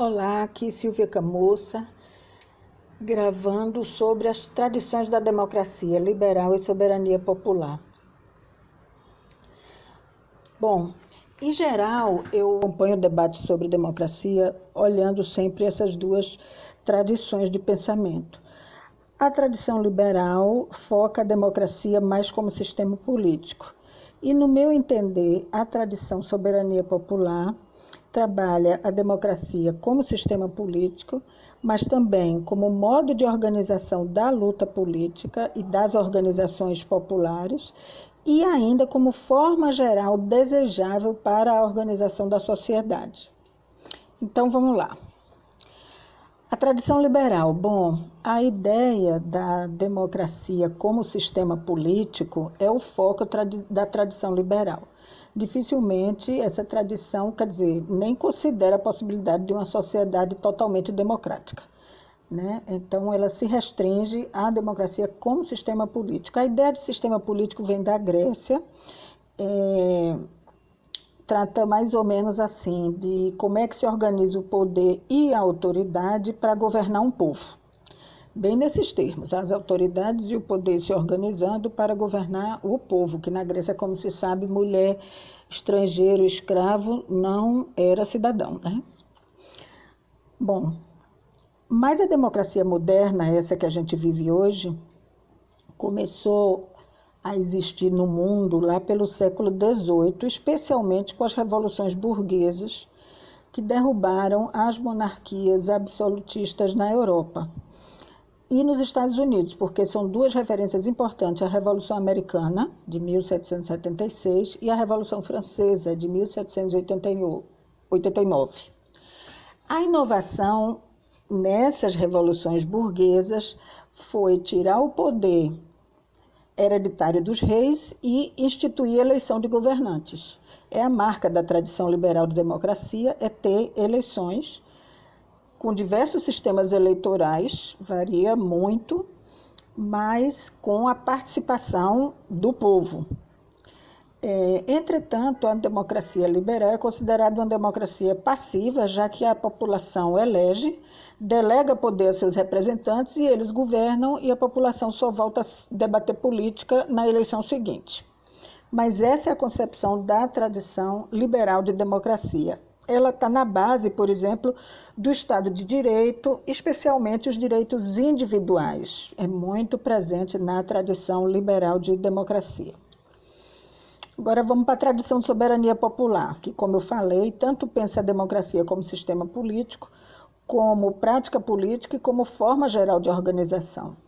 Olá, aqui Silvia Camussa, gravando sobre as tradições da democracia liberal e soberania popular. Bom, em geral, eu acompanho o debate sobre democracia olhando sempre essas duas tradições de pensamento. A tradição liberal foca a democracia mais como sistema político. E, no meu entender, a tradição soberania popular trabalha a democracia como sistema político, mas também como modo de organização da luta política e das organizações populares, e ainda como forma geral desejável para a organização da sociedade. Então, vamos lá. A tradição liberal. Bom, a ideia da democracia como sistema político é o foco da tradição liberal. Dificilmente essa tradição, nem considera a possibilidade de uma sociedade totalmente democrática, né? Então, ela se restringe à democracia como sistema político. A ideia de sistema político vem da Grécia, trata mais ou menos assim, de como é que se organiza o poder e a autoridade para governar um povo. Bem nesses termos, as autoridades e o poder se organizando para governar o povo, que na Grécia, como se sabe, mulher, estrangeiro, escravo, não era cidadão, né? Bom, mas a democracia moderna, essa que a gente vive hoje, começou a existir no mundo lá pelo século XVIII, especialmente com as revoluções burguesas que derrubaram as monarquias absolutistas na Europa e nos Estados Unidos, porque são duas referências importantes, a Revolução Americana, de 1776, e a Revolução Francesa, de 1789. A inovação nessas revoluções burguesas foi tirar o poder hereditário dos reis e instituir a eleição de governantes. É a marca da tradição liberal de democracia, é ter eleições com diversos sistemas eleitorais, varia muito, mas com a participação do povo. Entretanto, a democracia liberal é considerada uma democracia passiva, já que a população elege, delega poder a seus representantes e eles governam e a população só volta a debater política na eleição seguinte. Mas essa é a concepção da tradição liberal de democracia. Ela está na base, por exemplo, do Estado de Direito, especialmente os direitos individuais. É muito presente na tradição liberal de democracia. Agora vamos para a tradição de soberania popular, que, como eu falei, tanto pensa a democracia como sistema político, como prática política e como forma geral de organização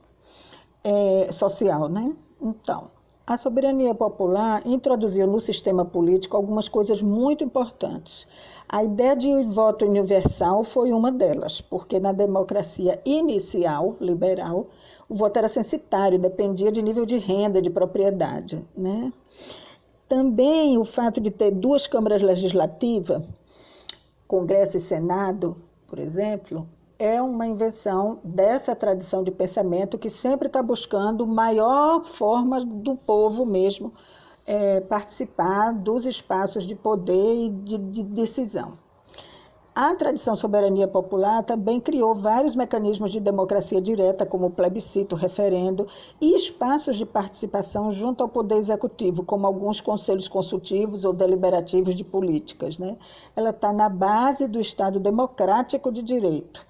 social, né? Então, a soberania popular introduziu no sistema político algumas coisas muito importantes. A ideia de voto universal foi uma delas, porque na democracia inicial, liberal, o voto era censitário, dependia de nível de renda, de propriedade, né? Também o fato de ter duas câmaras legislativas, Congresso e Senado, por exemplo, é uma invenção dessa tradição de pensamento que sempre está buscando maior forma do povo mesmo participar dos espaços de poder e de decisão. A tradição soberania popular também criou vários mecanismos de democracia direta, como o plebiscito, o referendo, e espaços de participação junto ao poder executivo, como alguns conselhos consultivos ou deliberativos de políticas, né? Ela está na base do Estado democrático de direito.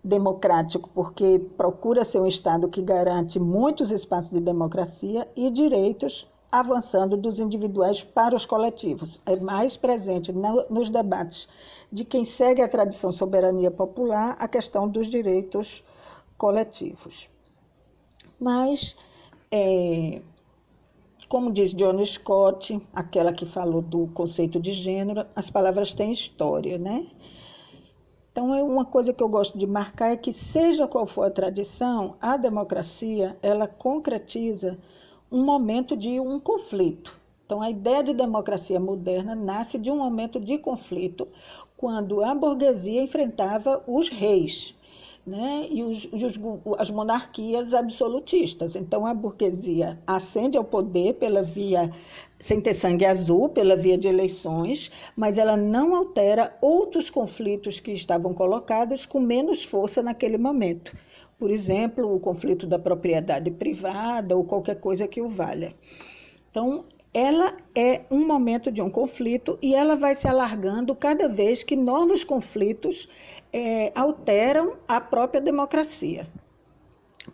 Democrático porque procura ser um Estado que garante muitos espaços de democracia e direitos, avançando dos individuais para os coletivos. É mais presente nos debates de quem segue a tradição soberania popular a questão dos direitos coletivos. Mas, como diz John Scott, aquela que falou do conceito de gênero, as palavras têm história, né? Então, uma coisa que eu gosto de marcar é que, seja qual for a tradição, a democracia, ela concretiza um momento de um conflito. Então, a ideia de democracia moderna nasce de um momento de conflito, quando a burguesia enfrentava os reis. né, e as monarquias absolutistas. Então, a burguesia ascende ao poder pela via, sem ter sangue azul, pela via de eleições, mas ela não altera outros conflitos que estavam colocados com menos força naquele momento. Por exemplo, o conflito da propriedade privada ou qualquer coisa que o valha. Então, ela é um momento de um conflito e ela vai se alargando cada vez que novos conflitos alteram a própria democracia.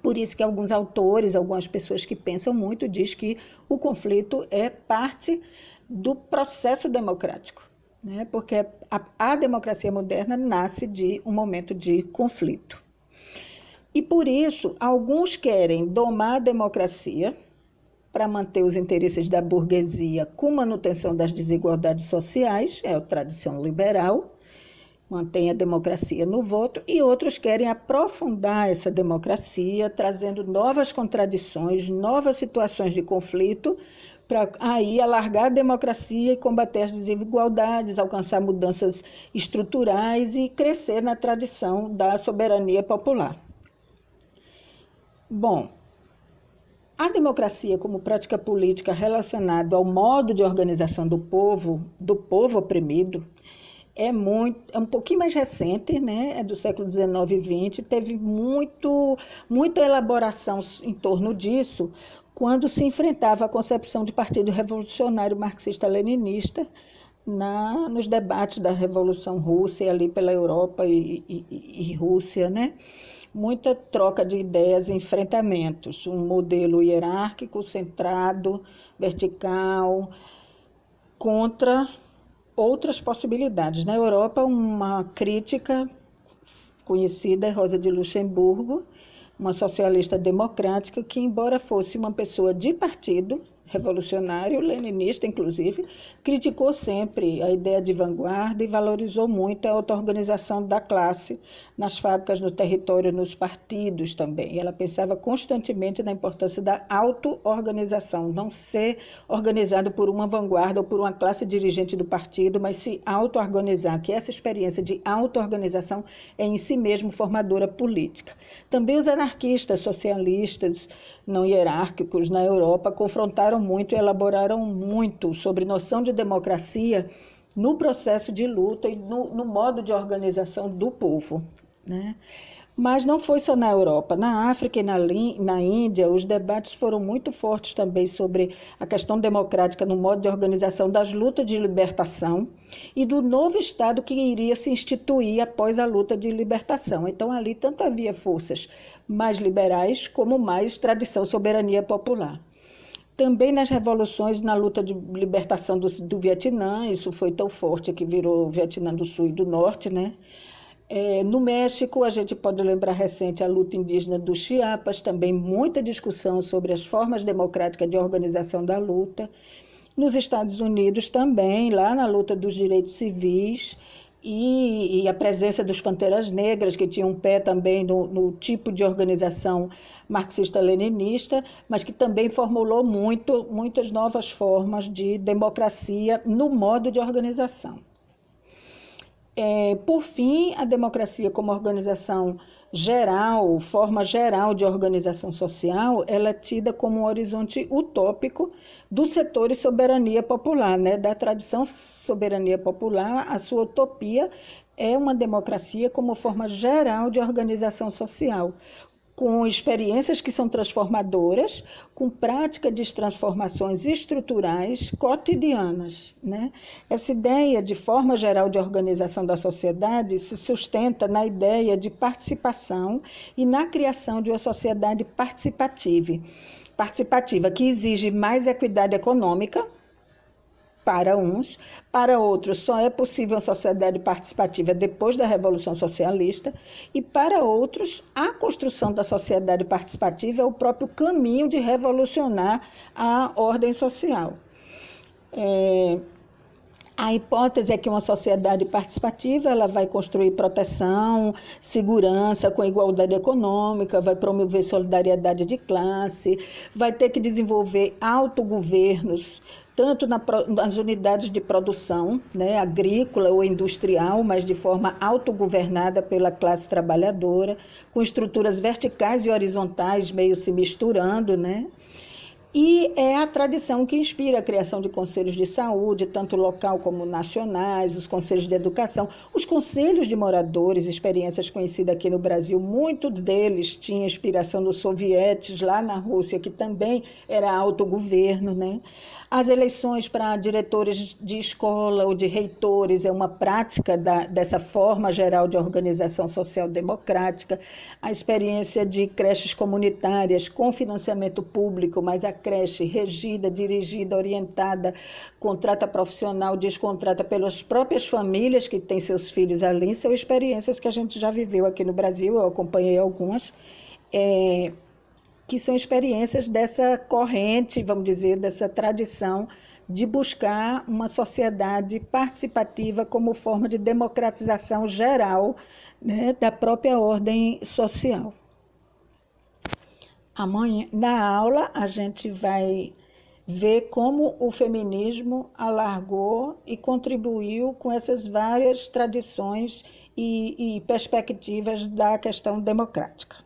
Por isso que alguns autores, algumas pessoas que pensam muito, dizem que o conflito é parte do processo democrático, né? Porque a democracia moderna nasce de um momento de conflito. E por isso, alguns querem domar a democracia para manter os interesses da burguesia com manutenção das desigualdades sociais, é a tradição liberal, mantém a democracia no voto, e outros querem aprofundar essa democracia, trazendo novas contradições, novas situações de conflito, para aí alargar a democracia e combater as desigualdades, alcançar mudanças estruturais e crescer na tradição da soberania popular. Bom, a democracia como prática política relacionada ao modo de organização do povo oprimido, é um pouquinho mais recente, né? É do século XIX e XX, teve muita elaboração em torno disso, quando se enfrentava a concepção de partido revolucionário marxista-leninista nos debates da Revolução Russa, ali pela Europa e Rússia, né? Muita troca de ideias e enfrentamentos, um modelo hierárquico, centrado, vertical, contra outras possibilidades. Na Europa, uma crítica conhecida é Rosa de Luxemburgo, uma socialista democrática que, embora fosse uma pessoa de partido, revolucionário, leninista inclusive, criticou sempre a ideia de vanguarda e valorizou muito a auto-organização da classe nas fábricas, no território, nos partidos também. Ela pensava constantemente na importância da auto-organização, não ser organizado por uma vanguarda ou por uma classe dirigente do partido, mas se auto-organizar, que essa experiência de auto-organização é em si mesmo formadora política. Também os anarquistas socialistas não hierárquicos na Europa confrontaram muito e elaboraram muito sobre noção de democracia no processo de luta e no modo de organização do povo, né? Mas não foi só na Europa. Na África e na Índia, os debates foram muito fortes também sobre a questão democrática no modo de organização das lutas de libertação e do novo Estado que iria se instituir após a luta de libertação. Então, ali tanto havia forças mais liberais como mais tradição soberania popular. Também nas revoluções, na luta de libertação do Vietnã, isso foi tão forte que virou o Vietnã do Sul e do Norte, né? No México, a gente pode lembrar recente a luta indígena do Chiapas, também muita discussão sobre as formas democráticas de organização da luta. Nos Estados Unidos também, lá na luta dos direitos civis, e a presença dos Panteras Negras, que tinham um pé também no tipo de organização marxista-leninista, mas que também formulou muitas novas formas de democracia no modo de organização. Por fim, a democracia como organização geral, forma geral de organização social, ela é tida como um horizonte utópico dos setores soberania popular, né? Da tradição soberania popular, a sua utopia é uma democracia como forma geral de organização social, com experiências que são transformadoras, com prática de transformações estruturais cotidianas, né? Essa ideia de forma geral de organização da sociedade se sustenta na ideia de participação e na criação de uma sociedade participativa, que exige mais equidade econômica, para uns, para outros só é possível uma sociedade participativa depois da Revolução Socialista, e para outros a construção da sociedade participativa é o próprio caminho de revolucionar a ordem social. A hipótese é que uma sociedade participativa ela vai construir proteção, segurança com igualdade econômica, vai promover solidariedade de classe, vai ter que desenvolver autogovernos tanto nas unidades de produção, né, agrícola ou industrial, mas de forma autogovernada pela classe trabalhadora, com estruturas verticais e horizontais meio se misturando, né? E é a tradição que inspira a criação de conselhos de saúde, tanto local como nacionais, os conselhos de educação, os conselhos de moradores, experiências conhecidas aqui no Brasil, muitos deles tinham inspiração dos sovietes lá na Rússia, que também era autogoverno, né? As eleições para diretores de escola ou de reitores é uma prática dessa forma geral de organização social democrática. A experiência de creches comunitárias com financiamento público, mas a creche regida, dirigida, orientada, contrata profissional, descontrata pelas próprias famílias que têm seus filhos ali, são experiências que a gente já viveu aqui no Brasil, eu acompanhei algumas, que são experiências dessa corrente, vamos dizer, dessa tradição de buscar uma sociedade participativa como forma de democratização geral, né, da própria ordem social. Amanhã, na aula, a gente vai ver como o feminismo alargou e contribuiu com essas várias tradições e perspectivas da questão democrática.